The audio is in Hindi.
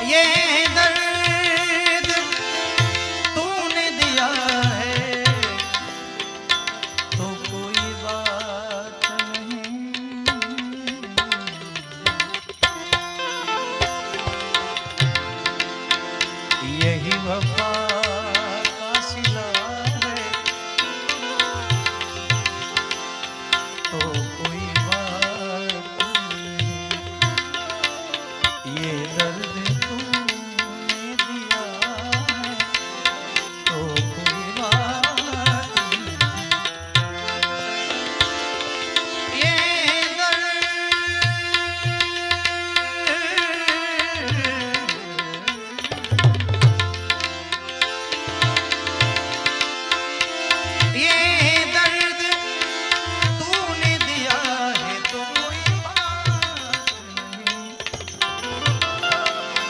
ये दर्द तूने दिया है तो कोई बात नहीं। यही वफा